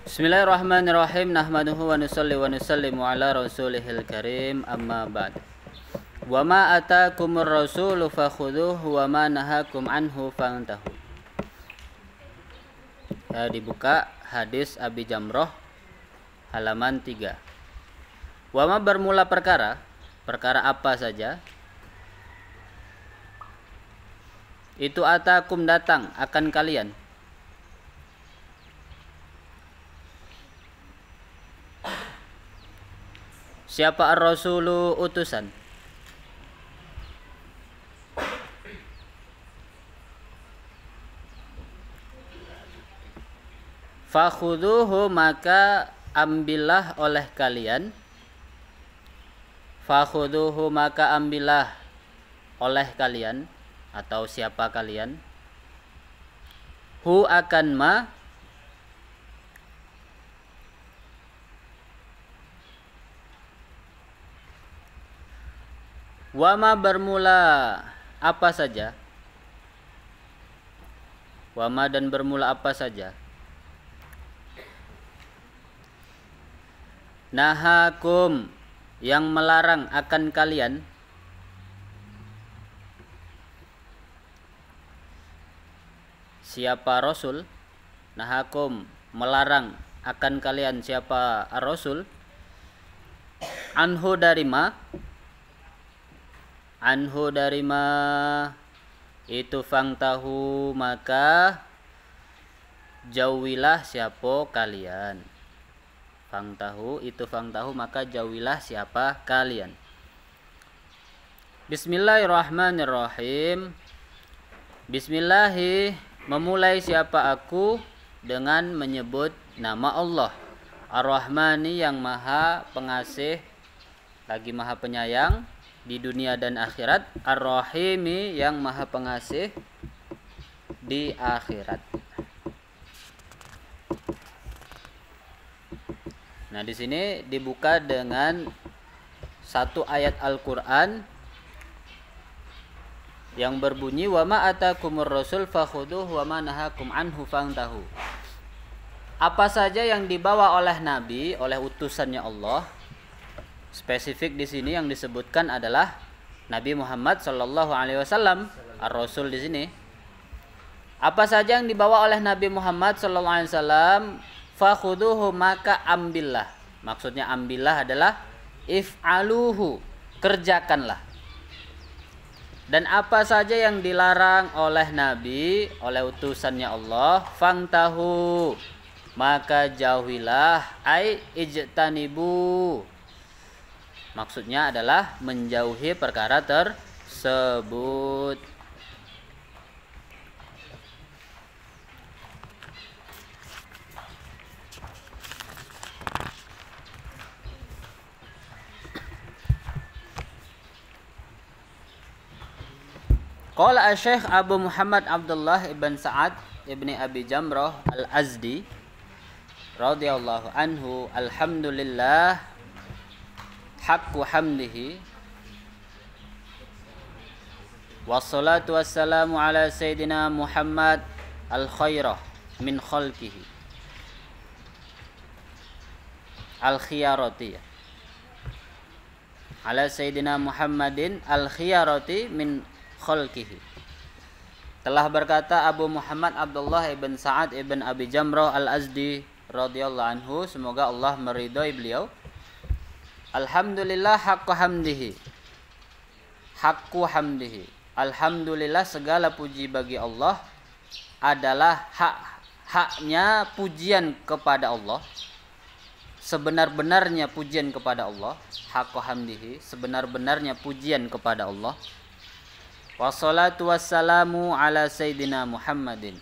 Bismillahirrahmanirrahim. Nahmaduhu wa nusalli wa nusallimu ala rasulihil karim. Amma ba'd. Wa ma atakumur rasulu fakhudhuhu wa ma nahakum anhu fantahu. Dibuka hadis Abi Jamroh halaman 3. Wa ma bermula perkara apa saja itu atakum datang akan kalian siapa ar-rasulu utusan fakhuduhu maka ambillah oleh kalian fakhuduhu maka ambillah oleh kalian atau siapa kalian hu akan ma wama bermula apa saja wama dan bermula apa saja nahakum yang melarang akan kalian siapa rasul nahakum melarang akan kalian siapa ar-rasul anhu dari ma itu fangtahu maka jauhilah siapa kalian fangtahu maka jauhilah siapa kalian. Bismillahirrahmanirrahim. Bismillahi memulai siapa aku dengan menyebut nama Allah Ar-Rahmani yang maha pengasih lagi maha penyayang di dunia dan akhirat, Ar-Rahimi yang maha pengasih di akhirat. Nah, di sini dibuka dengan satu ayat Al-Qur'an yang berbunyi wa ma atakumur rasul fakhuduhu wa ma nahakum anhu fantahu. Apa saja yang dibawa oleh nabi, oleh utusannya Allah. Spesifik di sini yang disebutkan adalah Nabi Muhammad sallallahu alaihi wasallam, ar-rasul di sini. Apa saja yang dibawa oleh Nabi Muhammad sallallahu alaihi wasallam, fakhuduhu maka ambillah. Maksudnya ambillah adalah if'aluhu, kerjakanlah. Dan apa saja yang dilarang oleh Nabi, oleh utusannya Allah, fangtahu, maka jauhilah, ai ijtanibu. Maksudnya adalah menjauhi perkara tersebut. Qala Syekh Abu Muhammad Abdullah ibn Sa'ad ibni Abi Jamroh al-Azdi radhiyallahu anhu, alhamdulillah haqqu hamdihi wassalatu wassalamu ala sayyidina Muhammad al-khairah min khalqihi al-khiyarati ala sayyidina Muhammadin al-khiyarati min khalqihi. Telah berkata Abu Muhammad Abdullah ibn Sa'ad ibn Abi Jamroh al-Azdi radhiyallahu anhu, semoga Allah meridhai beliau, alhamdulillah haqqu hamdihi. Alhamdulillah segala puji bagi Allah adalah haknya pujian kepada Allah. Sebenar-benarnya pujian kepada Allah. Haqqu hamdihi, sebenar-benarnya pujian kepada Allah. Wassalatu wassalamu ala sayyidina Muhammadin.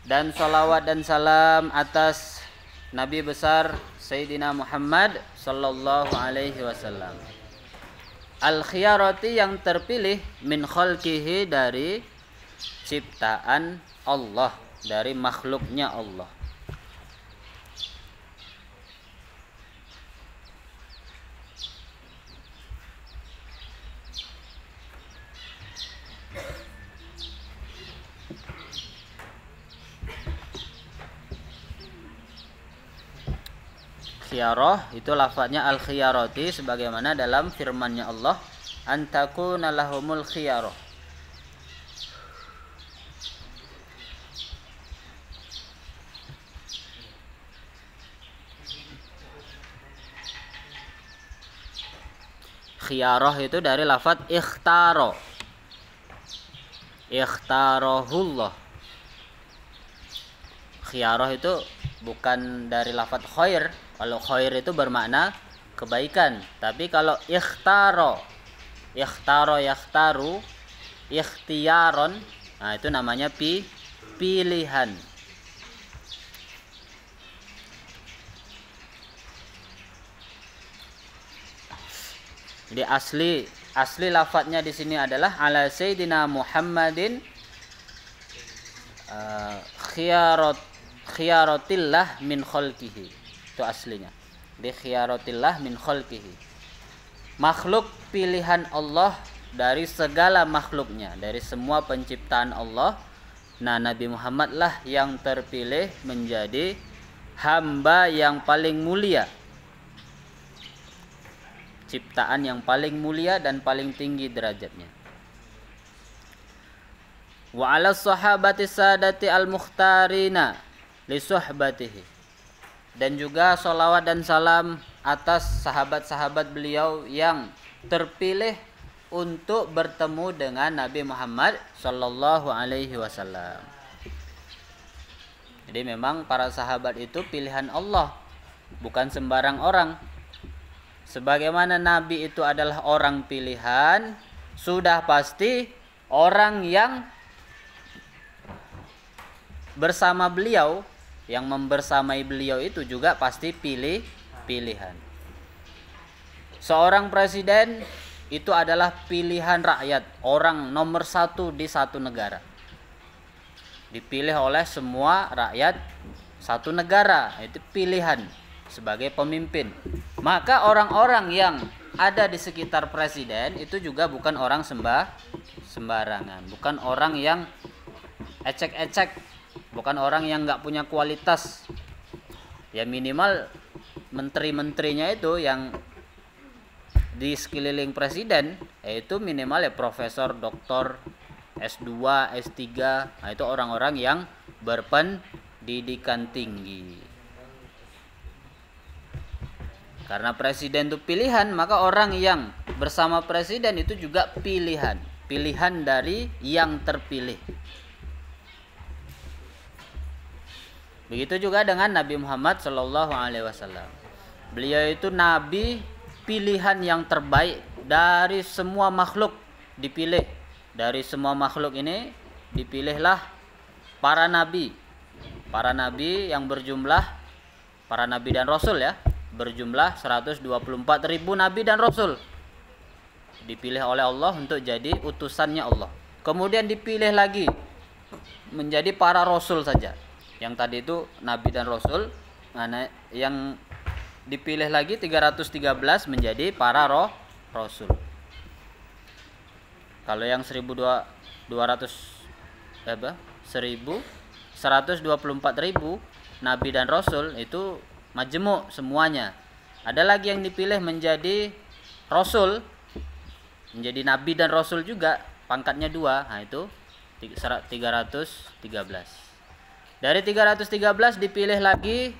Dan salawat dan salam atas Nabi besar Sayyidina Muhammad sallallahu alaihi wasallam. Al-khiyarati yang terpilih min khalqihi dari ciptaan Allah, dari makhluknya Allah. khiyarah itu lafadznya al-khiyarati sebagaimana dalam firman-Nya Allah, antakuna lahumul khiyarah. Khiyarah itu dari lafadz ikhtaro. Ikhtarahullah. Khiyarah itu bukan dari lafadz khair. Kalau khair itu bermakna kebaikan, tapi kalau ikhtaro, yakhtaru, ikhtiyaron, nah itu namanya pilihan. Jadi asli lafadznya di sini adalah ala sayyidina Muhammadin khiyaratillah min khalqihi. Itu aslinya. Di khiyaratillah min khalqihi. Makhluk pilihan Allah dari segala makhluknya, dari semua penciptaan Allah. Nah, Nabi Muhammad lah yang terpilih menjadi hamba yang paling mulia, ciptaan yang paling mulia dan paling tinggi derajatnya. Wa 'ala sahabati sadati al-mukhtarina li suhbatihi. Dan juga sholawat dan salam atas sahabat-sahabat beliau yang terpilih untuk bertemu dengan Nabi Muhammad sallallahu alaihi wasallam. Jadi memang para sahabat itu pilihan Allah, bukan sembarang orang. Sebagaimana Nabi itu adalah orang pilihan, sudah pasti orang yang bersama beliau, yang membersamai beliau itu juga pasti pilihan. Seorang presiden itu adalah pilihan rakyat, orang nomor satu di satu negara. Dipilih oleh semua rakyat satu negara, itu pilihan sebagai pemimpin. Maka orang-orang yang ada di sekitar presiden itu juga bukan orang sembarangan, bukan orang yang ecek-ecek, bukan orang yang nggak punya kualitas. Ya minimal menteri-menterinya itu yang di sekeliling presiden itu minimal ya profesor, doktor, S2, S3. Nah, itu orang-orang yang berpendidikan tinggi. Karena presiden itu pilihan, maka orang yang bersama presiden itu juga pilihan dari yang terpilih. Begitu juga dengan Nabi Muhammad Shallallahu Alaihi Wasallam. Beliau itu nabi pilihan yang terbaik dari semua makhluk, dipilih. Dari semua makhluk ini dipilihlah para nabi yang berjumlah, para nabi dan rasul ya, berjumlah 124.000 nabi dan rasul dipilih oleh Allah untuk jadi utusannya Allah. Kemudian dipilih lagi menjadi para rasul saja. Yang tadi itu nabi dan rasul, yang dipilih lagi 313 menjadi para rasul. Kalau yang 124.000 nabi dan rasul itu majmu' semuanya. Ada lagi yang dipilih menjadi rasul, menjadi nabi dan rasul juga, pangkatnya 2. Nah itu 313. Dari 313 dipilih lagi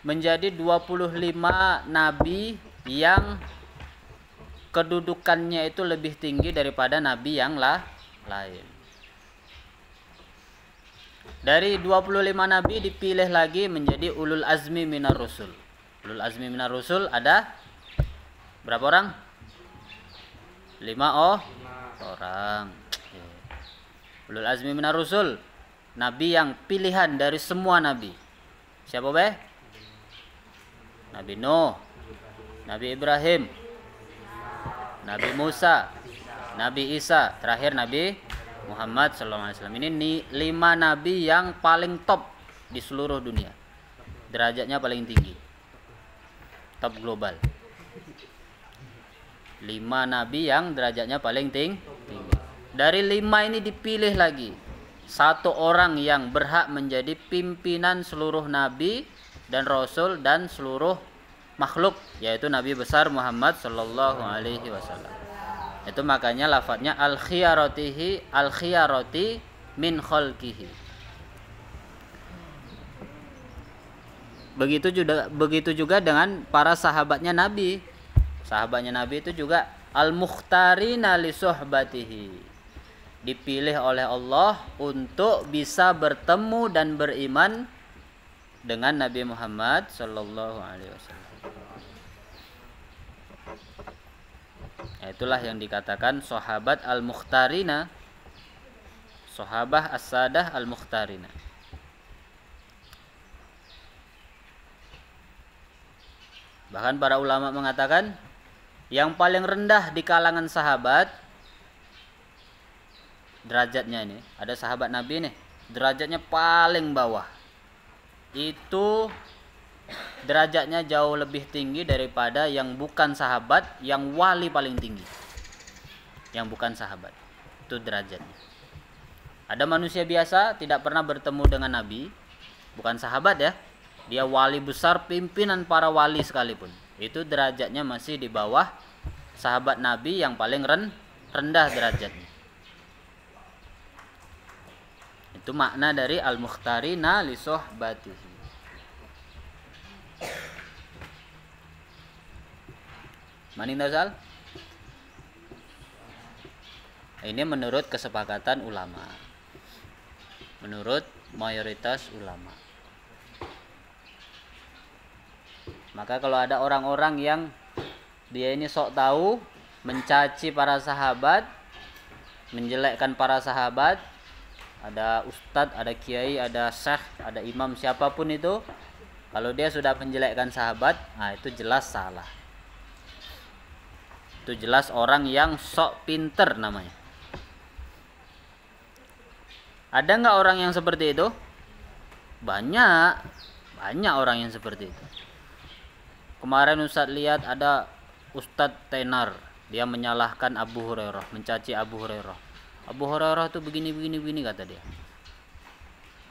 menjadi 25 nabi yang kedudukannya itu lebih tinggi daripada nabi yang lain. Dari 25 nabi dipilih lagi menjadi ulul azmi minar rusul. Ulul azmi minar rusul ada berapa orang? 5 orang. Ulul azmi minar rusul, nabi yang pilihan dari semua nabi. Siapa be? Nabi Nuh, Nabi Ibrahim, Nabi Musa, Nabi Isa, terakhir Nabi Muhammad SAW. Ini 5 nabi yang paling top di seluruh dunia. Derajatnya paling tinggi. Top global. 5 nabi yang derajatnya paling tinggi. Dari 5 ini dipilih lagi 1 orang yang berhak menjadi pimpinan seluruh nabi dan Rasul dan seluruh makhluk, yaitu Nabi besar Muhammad sallallahu alaihi wasallam. Itu makanya lafadznya al-khiyarati min khalqihi. Begitu juga dengan para sahabatnya Nabi. Sahabatnya Nabi itu juga al-mukhtarina li suhbatihi. Dipilih oleh Allah untuk bisa bertemu dan beriman dengan Nabi Muhammad sallallahu alaihi wasallam. Itulah yang dikatakan sahabat al-mukhtarina, sahabah as-sadah al-mukhtarina. Bahkan para ulama mengatakan yang paling rendah di kalangan sahabat derajatnya ini, ada sahabat Nabi nih, derajatnya paling bawah. Itu derajatnya jauh lebih tinggi daripada yang bukan sahabat, yang wali paling tinggi. Yang bukan sahabat. Itu derajatnya. Ada manusia biasa tidak pernah bertemu dengan Nabi, bukan sahabat ya. Dia wali besar, pimpinan para wali sekalipun. Itu derajatnya masih di bawah sahabat Nabi yang paling rendah derajatnya. Itu makna dari al-mukhtarina li suhbatihi. Manindasal? Ini menurut kesepakatan ulama. Menurut mayoritas ulama. Maka kalau ada orang-orang yang dia ini sok tahu, mencaci para sahabat, menjelekkan para sahabat, ada ustadz, ada kiai, ada syekh, ada imam, siapapun itu, kalau dia sudah menjelekkan sahabat, nah itu jelas salah. Itu jelas orang yang sok pinter namanya. Ada nggak orang yang seperti itu? Banyak orang yang seperti itu. Kemarin Ustadz lihat ada Ustadz tenar, dia menyalahkan Abu Hurairah, mencaci Abu Hurairah. Abu Hurairah itu begini kata dia.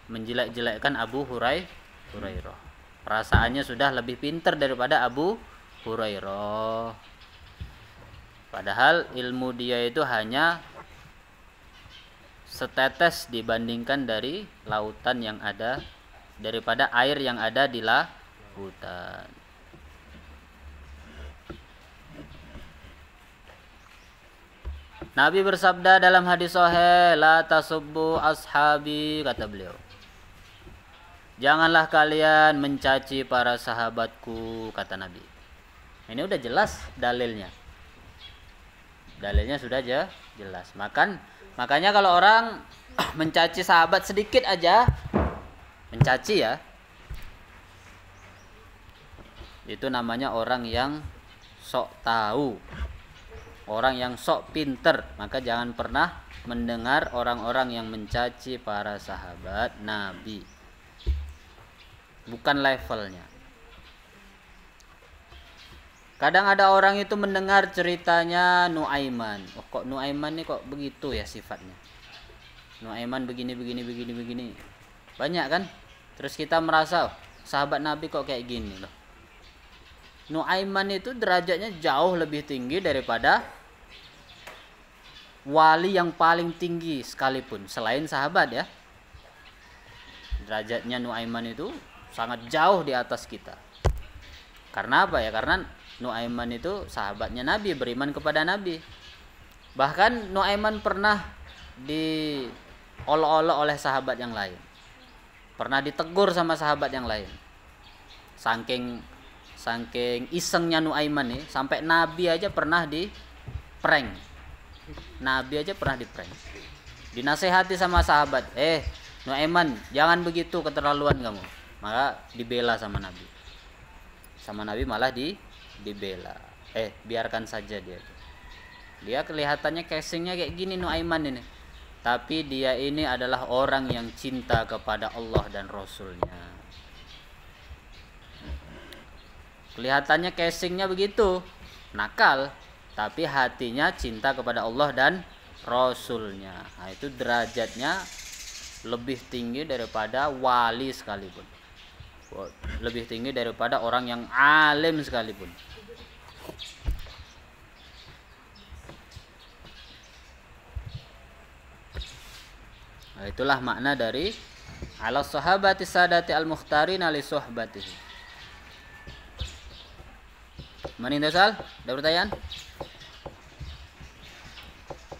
Menjelek-jelekkan Abu Hurairah. Perasaannya sudah lebih pintar daripada Abu Hurairah. Padahal ilmu dia itu hanya setetes dibandingkan dari lautan yang ada, daripada air yang ada di lautan. Nabi bersabda dalam hadis sahih, la tasubbu ashabi, kata beliau. Janganlah kalian mencaci para sahabatku, kata Nabi. Ini udah jelas dalilnya. Dalilnya sudah jelas. Makanya kalau orang mencaci sahabat sedikit aja, mencaci ya, itu namanya orang yang sok tahu, orang yang sok pinter. Maka jangan pernah mendengar orang-orang yang mencaci para sahabat Nabi. Bukan levelnya. Kadang ada orang itu mendengar ceritanya Nuaiman. Oh, kok Nuaiman nih kok begitu ya sifatnya. Nuaiman begini. Banyak kan? Terus kita merasa, oh, sahabat Nabi kok kayak gini loh. Nuaiman itu derajatnya jauh lebih tinggi daripada wali yang paling tinggi sekalipun selain sahabat ya. Derajatnya Nuaiman itu sangat jauh di atas kita. Karena apa ya? Karena Nuaiman itu sahabatnya Nabi, beriman kepada Nabi. Bahkan Nuaiman pernah diolok-olok oleh sahabat yang lain. Pernah ditegur sama sahabat yang lain. Saking isengnya Nuaiman nih, sampai Nabi aja pernah di-prank. Nabi aja pernah di-prank. Dinasehati sama sahabat, Nuaiman, jangan begitu, keterlaluan kamu. Maka dibela sama Nabi. Sama Nabi malah dibela. Biarkan saja dia. Dia kelihatannya casingnya kayak gini Nuaiman ini. Tapi dia ini adalah orang yang cinta kepada Allah dan Rasulnya. Kelihatannya casingnya begitu, nakal, tapi hatinya cinta kepada Allah dan Rasulnya. Nah, itu derajatnya lebih tinggi daripada wali sekalipun. lebih tinggi daripada orang yang alim sekalipun. Nah, itulah makna dari ala sahabati sadati al-mukhtarina li suhbatihi. Manintasal, ada pertanyaan?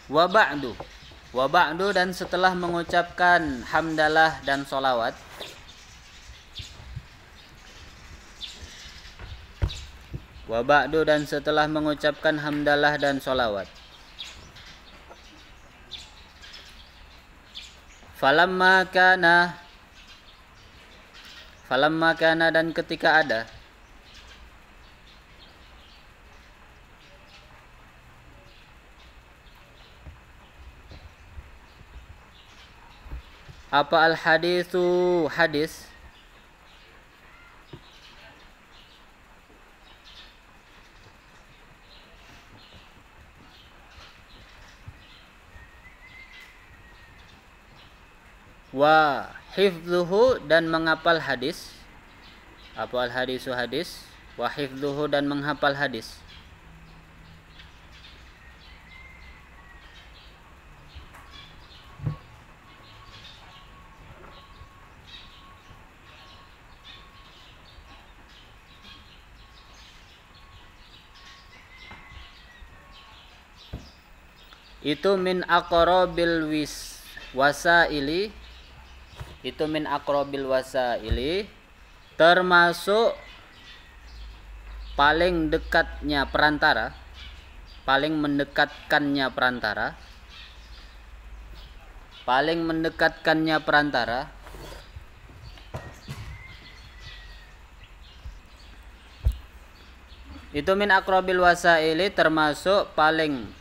Wa ba'du dan setelah mengucapkan hamdalah dan solawat, wa ba'du dan setelah mengucapkan hamdalah dan solawat, falamma kana dan ketika ada, apa al haditsu hadis, wa hifdzuhu dan menghafal hadis, apa al hadisu hadis, wa hifdzuhu dan menghafal hadis. Itu min aqrabil wasaili, itu min aqrabil wasaili, termasuk paling dekatnya perantara, paling mendekatkannya perantara, paling mendekatkannya perantara, itu min aqrabil wasaili termasuk paling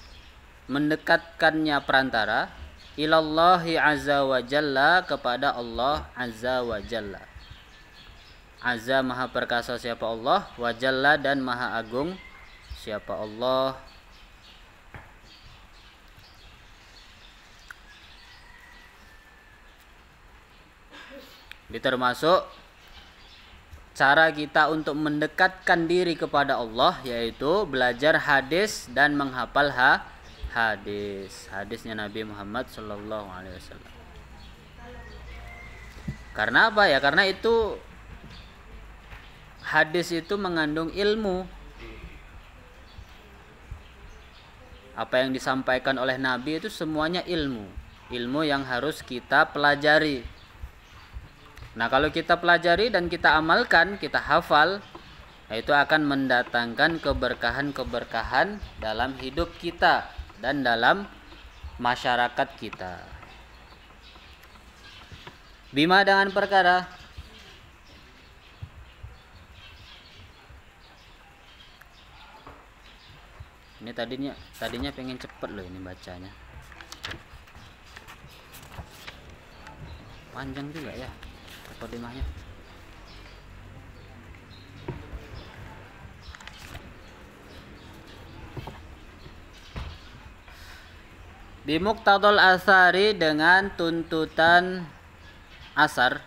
mendekatkannya perantara, ilallahi azza wa jalla, kepada Allah azza wa jalla. Azza maha perkasa siapa Allah, wa jalla dan maha agung siapa Allah. Ini termasuk cara kita untuk mendekatkan diri kepada Allah, yaitu belajar hadis dan menghafal hadisnya Nabi Muhammad sallallahu alaihi wasallam. Karena apa ya? Karena itu hadis itu mengandung ilmu. Apa yang disampaikan oleh Nabi itu semuanya ilmu yang harus kita pelajari. Nah, kalau kita pelajari dan kita amalkan, kita hafal, itu akan mendatangkan keberkahan dalam hidup kita dan dalam masyarakat kita. Bima dengan perkara, ini tadinya pengen cepet loh ini bacanya, panjang juga ya mukadimahnya. Bimuqtadul asari, dengan tuntutan asar,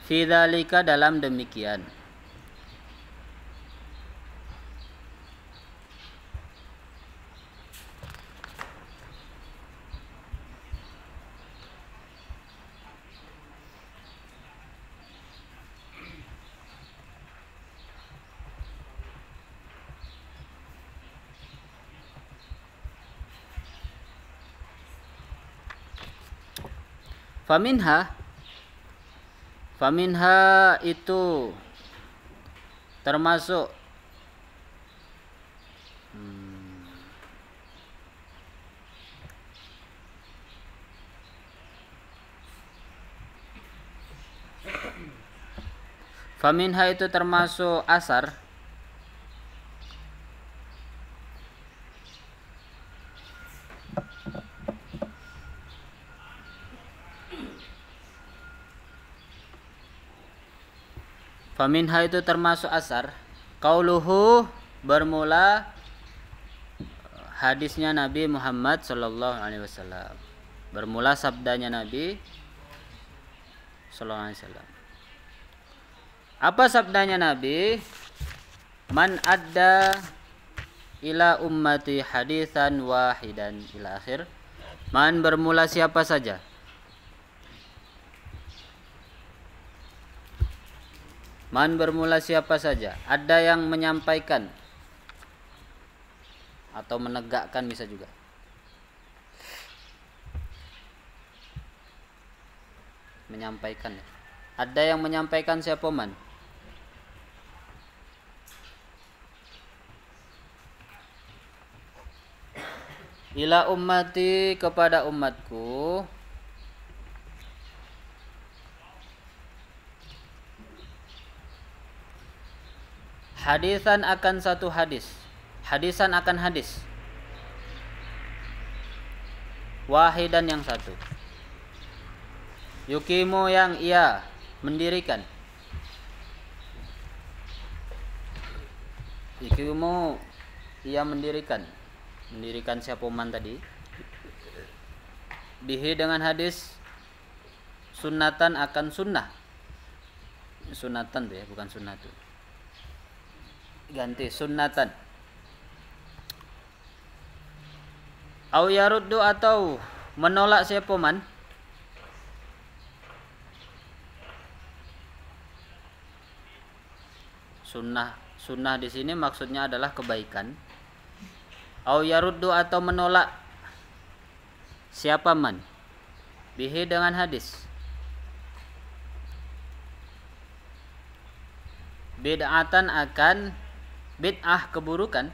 fi dzalika dalam demikian. Faminha itu termasuk faminha itu termasuk asar, faminha itu termasuk asar, Qauluhu bermula hadisnya Nabi Muhammad sallallahu alaihi wasallam. Bermula sabdanya Nabi sallallahu alaihi wasallam. Apa sabdanya Nabi? Man adda ila ummati hadisan wahidan ila akhir. Man bermula siapa saja? Man bermula siapa saja? Ada yang menyampaikan atau menegakkan bisa juga. Menyampaikan ya. Ada yang menyampaikan siapa man? Ila ummati kepada umatku. Hadisan akan satu hadis. Hadisan akan hadis. Wahidan yang satu. Yukimu yang ia mendirikan. Yukimu ia mendirikan. Mendirikan siapa man tadi? Bihi dengan hadis sunnatan akan sunnah. Sunatan tuh ya, bukan sunnah tuh. Ganti sunnatan. Au yaruddu atau menolak siapa man? Sunnah di sini maksudnya adalah kebaikan. Au yaruddu atau menolak siapa man? Bihi dengan hadis. Bid'atan akan bid'ah keburukan.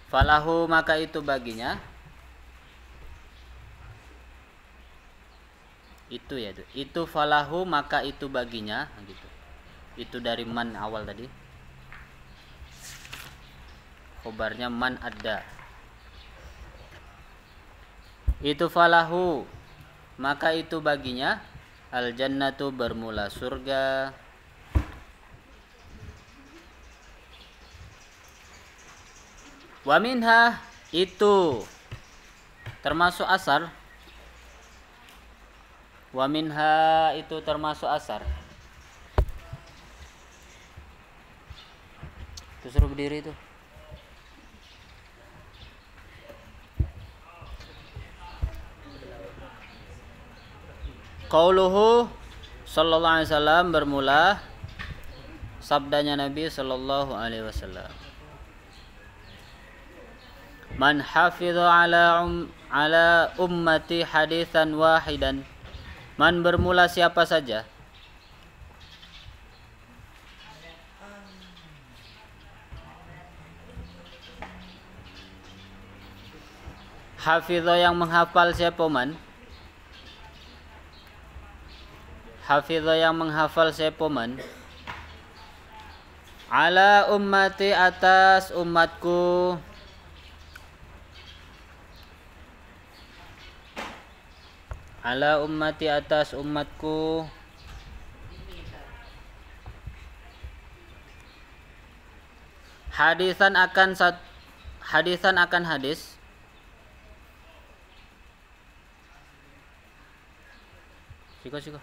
Falahu maka itu baginya. Itu ya, itu falahu maka itu baginya gitu. Itu dari man awal tadi. Khobarnya man ada. Itu falahu maka itu baginya al jannatu bermula surga. Wa minha itu termasuk asar. Wa minha itu termasuk asar. Itu suruh berdiri itu. Qauluhu sallallahu alaihi wasallam bermula sabdanya Nabi sallallahu alaihi wasallam. Man hafidha ala ummati hadisan wahidan. Man bermula siapa saja? Hafidha yang menghafal siapa man? Hafidha yang menghafal siapa man? Ala ummati atas umatku. Ala ummati atas umatku. Hadisan akan hadis. Siko.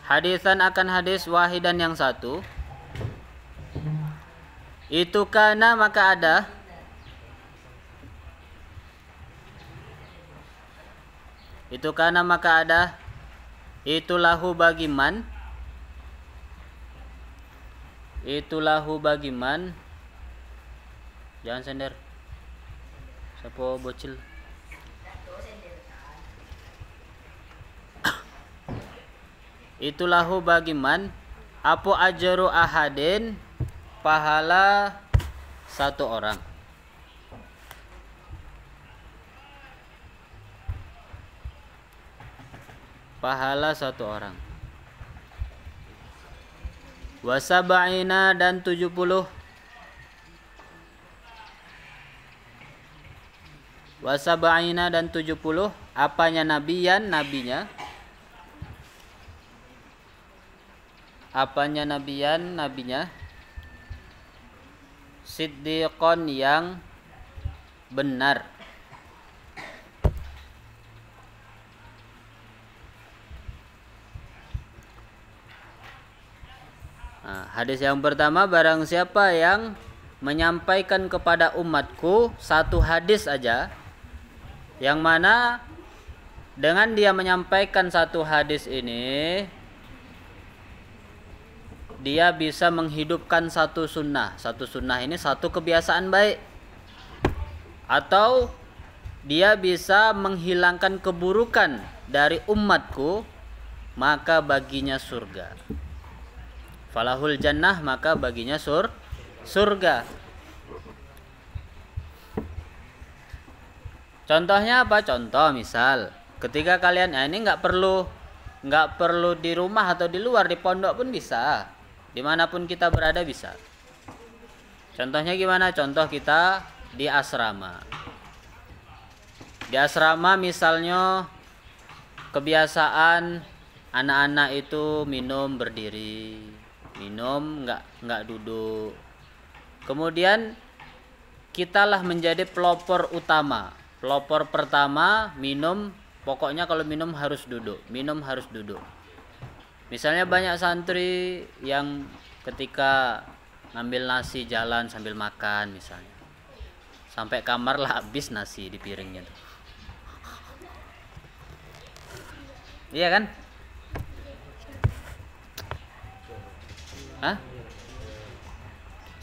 Hadisan akan hadis wahidan yang satu. Itu kana maka ada. Itu kana maka ada. Itu lahu bagi man. Itu lahu bagi man. Jangan sender. Siapa bocil? Itu lahu bagi man. Apa ajru ahadin, pahala satu orang. Pahala satu orang. Wasaba'ina dan 70. wa sab'ina dan 70. Apanya nabiyan? Nabinya. Apanya nabiyan? Nabinya. Siddiqon yang benar. Nah, hadis yang pertama, barang siapa yang menyampaikan kepada umatku satu hadis aja, yang mana dengan dia menyampaikan satu hadis ini dia bisa menghidupkan satu sunnah. Satu sunnah ini satu kebiasaan baik, atau dia bisa menghilangkan keburukan dari umatku, maka baginya surga. Falahul jannah, maka baginya surga. Contohnya apa? Contoh misal ketika kalian ini nggak perlu di rumah atau di luar, di pondok pun bisa, dimanapun kita berada bisa. Contohnya gimana? Contoh kita di asrama. Di asrama misalnya kebiasaan anak-anak itu minum berdiri, minum nggak duduk. Kemudian kitalah menjadi pelopor utama. Pelopor pertama minum, pokoknya kalau minum harus duduk, minum harus duduk. Misalnya banyak santri yang ketika ngambil nasi jalan sambil makan misalnya, sampai kamar lah habis nasi di piringnya tuh. Iya kan? Hah?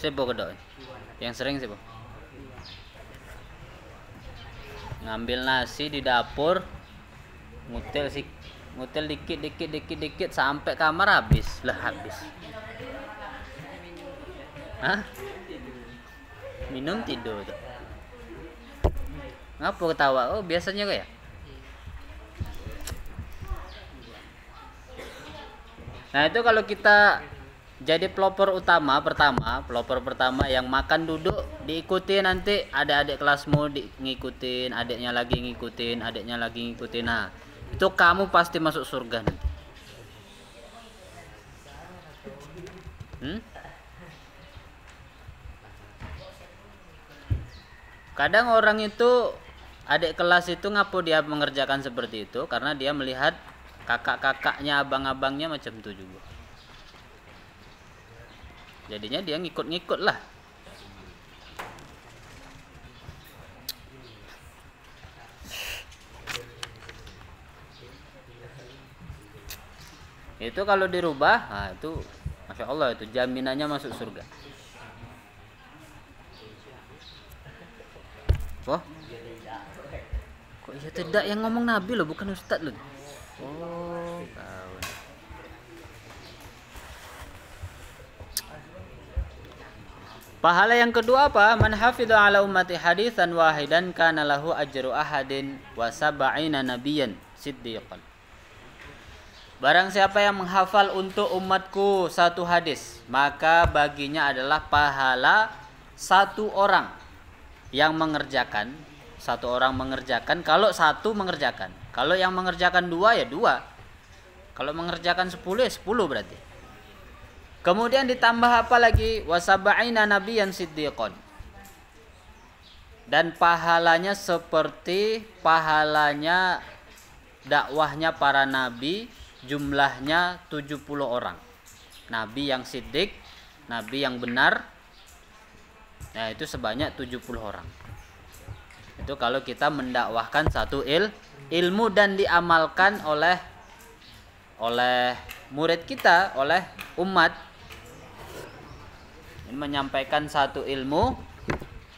Siapa kedok? Yang sering siapa? Ngambil nasi di dapur, ngutil dikit sampai kamar habis. Hah? Minum tidur tuh. Ngapa ketawa? Oh, biasanya kayak. Nah, itu kalau kita jadi pelopor pertama yang makan duduk diikuti, nanti adik-adik kelasmu ngikutin, adiknya lagi ngikutin. Nah, itu kamu pasti masuk surga nanti. Kadang orang itu, adik kelas itu, ngapo dia mengerjakan seperti itu? Karena dia melihat kakak-kakaknya, abang-abangnya macam itu juga. Jadinya dia ngikut-ngikut lah. Itu kalau dirubah, nah itu Masya Allah, itu jaminannya masuk surga. Wah, kok iya tidak yang ngomong Nabi loh, bukan Ustadz loh. Oh, kawan. Pahala yang kedua apa? Man hafidha ala ummati haditsan wahidan kana lahu ajru ahadin wa sab'ina nabiyyan siddiqan. Barang siapa yang menghafal untuk umatku satu hadis, maka baginya adalah pahala satu orang yang mengerjakan. Satu orang mengerjakan, kalau satu mengerjakan. Kalau yang mengerjakan dua ya dua. Kalau mengerjakan 10 ya 10 berarti. Kemudian ditambah apa lagi? Wasaba'ina nabiyyan siddiqon. Dan pahalanya seperti pahalanya dakwahnya para nabi, jumlahnya 70 orang. Nabi yang siddiq, nabi yang benar. Nah, itu sebanyak 70 orang. Itu kalau kita mendakwahkan satu ilmu dan diamalkan oleh murid kita, oleh umat. Menyampaikan satu ilmu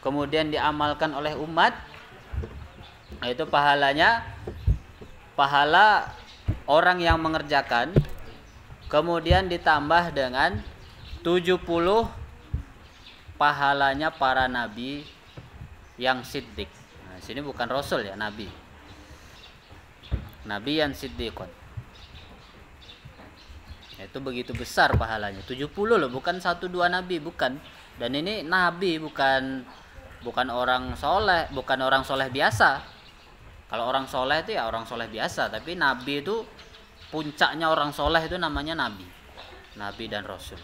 kemudian diamalkan oleh umat, itu pahalanya pahala orang yang mengerjakan, kemudian ditambah dengan 70 pahalanya para nabi yang siddiq. Nah, sini bukan rasul ya, nabi yang siddiqon. Itu begitu besar pahalanya, 70 loh, bukan 1-2 nabi, bukan. Dan ini nabi, bukan bukan orang soleh, bukan orang soleh biasa. Kalau orang soleh itu ya orang soleh biasa, tapi nabi itu puncaknya orang soleh itu namanya nabi dan rasul.